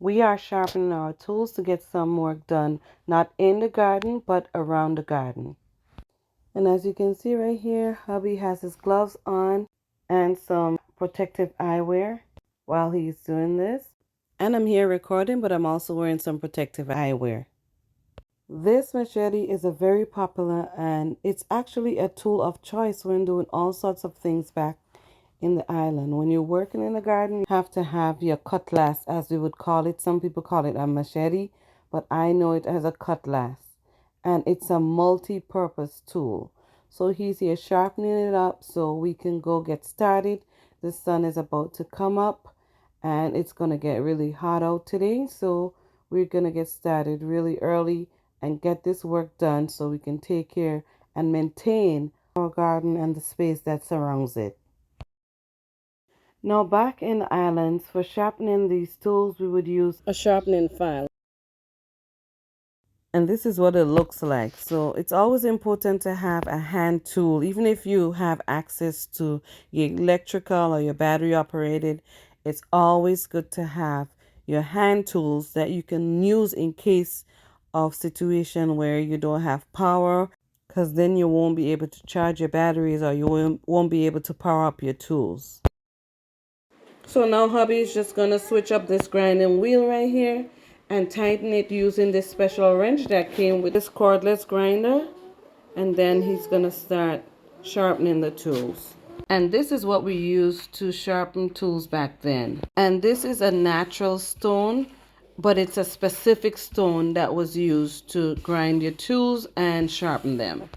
We are sharpening our tools to get some work done, not in the garden, but around the garden. And as you can see right here, hubby has his gloves on and some protective eyewear while he's doing this. And I'm here recording, but I'm also wearing some protective eyewear. This machete is a very popular, and it's actually a tool of choice when doing all sorts of things back in the island. When you're working in the garden, you have to have your cutlass, as we would call it. Some people call it a machete, but I know it as a cutlass. And it's a multi-purpose tool. So he's here sharpening it up so we can go get started. The sun is about to come up and it's going to get really hot out today. So we're going to get started really early and get this work done so we can take care and maintain our garden and the space that surrounds it. Now back in the islands, for sharpening these tools, we would use a sharpening file. And this is what it looks like. So it's always important to have a hand tool, even if you have access to your electrical or your battery operated. It's always good to have your hand tools that you can use in case of situation where you don't have power, because then you won't be able to charge your batteries or you won't be able to power up your tools. So now hubby is just gonna switch up this grinding wheel right here and tighten it using this special wrench that came with this cordless grinder. And then he's gonna start sharpening the tools. And this is what we used to sharpen tools back then. And this is a natural stone, but it's a specific stone that was used to grind your tools and sharpen them.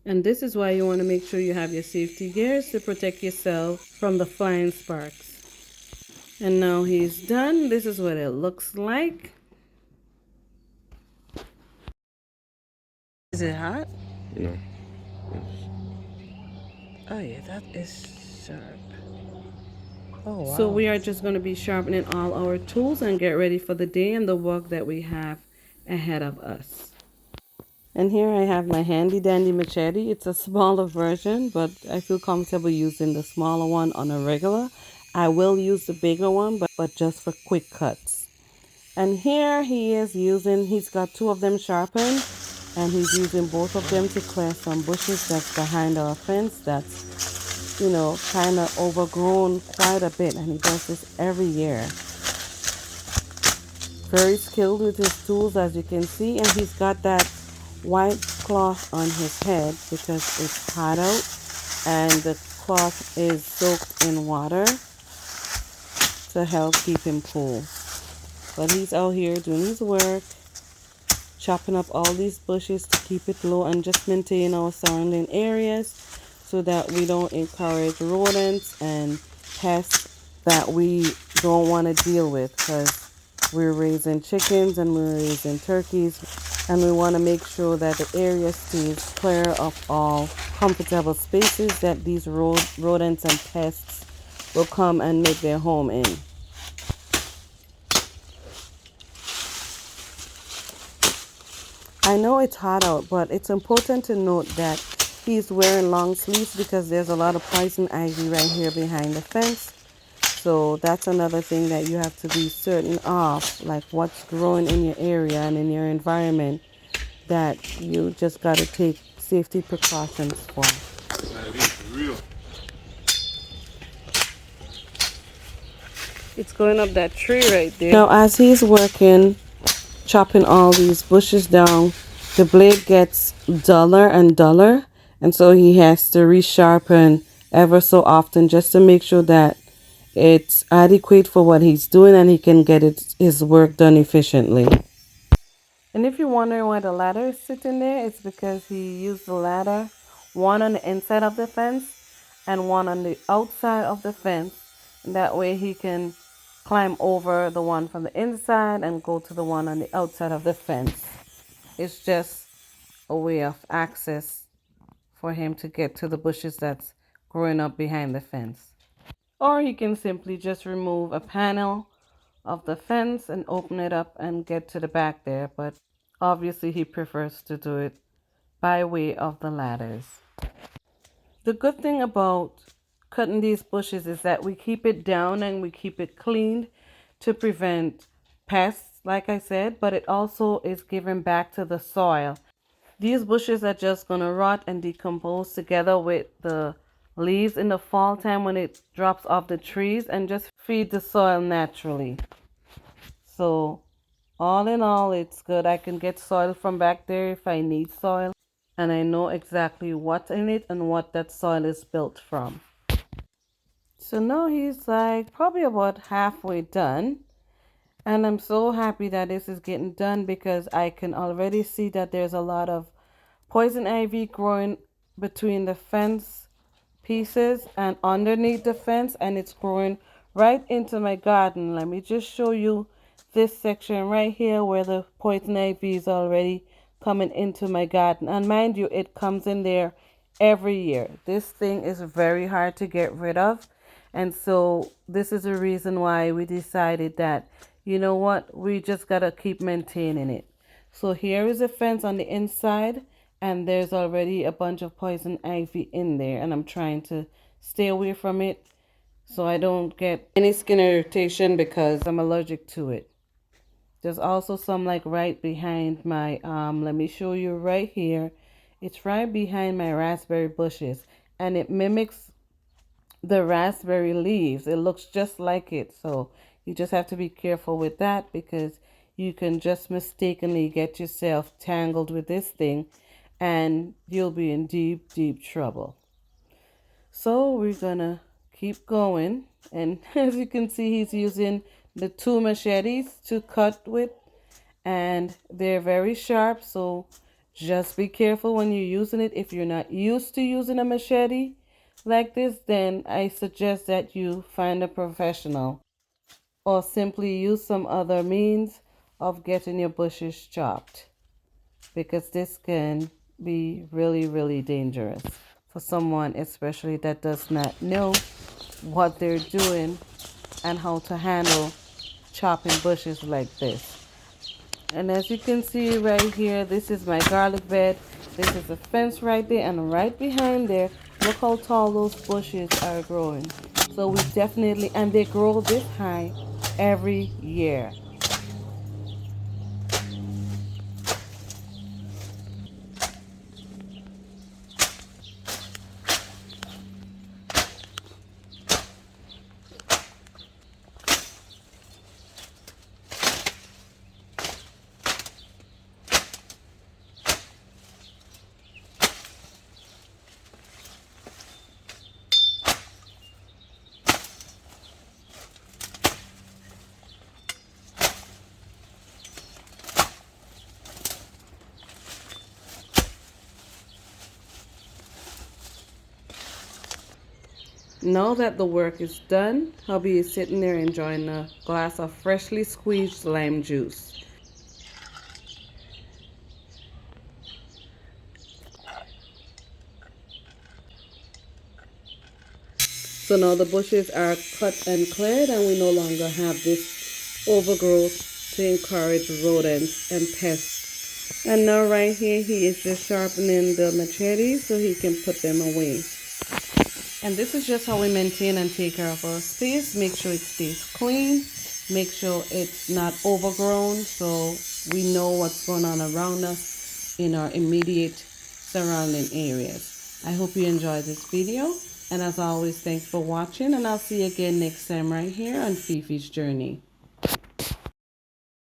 And this is why you want to make sure you have your safety gears to protect yourself from the flying sparks. And now he's done. This is what it looks like. Is it hot? No. Oh yeah, that is sharp. Oh wow. So we are just going to be sharpening all our tools and get ready for the day and the work that we have ahead of us. And here I have my handy dandy machete. It's a smaller version, but I feel comfortable using the smaller one on a regular. I will use the bigger one, but just for quick cuts. And here he's got two of them sharpened, and he's using both of them to clear some bushes that's behind our fence that's, kind of overgrown quite a bit, and he does this every year. Very skilled with his tools, as you can see, and he's got that white cloth on his head because it's hot out, and the cloth is soaked in water to help keep him cool. But he's out here doing his work, chopping up all these bushes to keep it low and just maintain our surrounding areas so that we don't encourage rodents and pests that we don't want to deal with, because we're raising chickens and we're raising turkeys, and we want to make sure that the area stays clear of all comfortable spaces that these rodents and pests will come and make their home in. I know it's hot out, but it's important to note that he's wearing long sleeves because there's a lot of poison ivy right here behind the fence. So that's another thing that you have to be certain of, like what's growing in your area and in your environment, that you just got to take safety precautions for. It's going up that tree right there. Now as he's working, chopping all these bushes down, the blade gets duller and duller, and so he has to resharpen ever so often just to make sure that it's adequate for what he's doing and he can get his work done efficiently. And if you're wondering why the ladder is sitting there, it's because he used the ladder, one on the inside of the fence and one on the outside of the fence. And that way he can climb over the one from the inside and go to the one on the outside of the fence. It's just a way of access for him to get to the bushes that's growing up behind the fence. Or he can simply just remove a panel of the fence and open it up and get to the back there, but obviously he prefers to do it by way of the ladders. The good thing about cutting these bushes is that we keep it down and we keep it cleaned to prevent pests, like I said, but it also is giving back to the soil. These bushes are just going to rot and decompose together with the leaves in the fall time when it drops off the trees and just feed the soil naturally. So all in all, it's good. I can get soil from back there if I need soil, and I know exactly what's in it and what that soil is built from. So now he's like probably about halfway done. And I'm so happy that this is getting done because I can already see that there's a lot of poison ivy growing between the fence pieces and underneath the fence, and it's growing right into my garden. Let me just show you this section right here where the poison ivy is already coming into my garden. And mind you, it comes in there every year. This thing is very hard to get rid of. And so this is the reason why we decided that, you know what, we just got to keep maintaining it. So here is a fence on the inside, and there's already a bunch of poison ivy in there, and I'm trying to stay away from it so I don't get any skin irritation because I'm allergic to it. There's also some like right behind my let me show you right here. It's right behind my raspberry bushes, and it mimics the raspberry leaves. It looks just like it. So you just have to be careful with that because you can just mistakenly get yourself tangled with this thing and you'll be in deep, deep trouble. So we're gonna keep going. And as you can see, he's using the two machetes to cut with, and they're very sharp. So just be careful when you're using it. If you're not used to using a machete like this, then I suggest that you find a professional or simply use some other means of getting your bushes chopped, because this can be really, really dangerous for someone, especially that does not know what they're doing and how to handle chopping bushes like this. And as you can see right here, this is my garlic bed. This is a fence right there, and right behind there, look how tall those bushes are growing. So we definitely, and they grow this high every year. Now that the work is done, hubby is sitting there enjoying a glass of freshly squeezed lime juice. So now the bushes are cut and cleared, and we no longer have this overgrowth to encourage rodents and pests. And now right here, he is just sharpening the machete so he can put them away. And this is just how we maintain and take care of our space. Make sure it stays clean. Make sure it's not overgrown so we know what's going on around us in our immediate surrounding areas. I hope you enjoyed this video. And as always, thanks for watching. And I'll see you again next time right here on Fifi's Journey.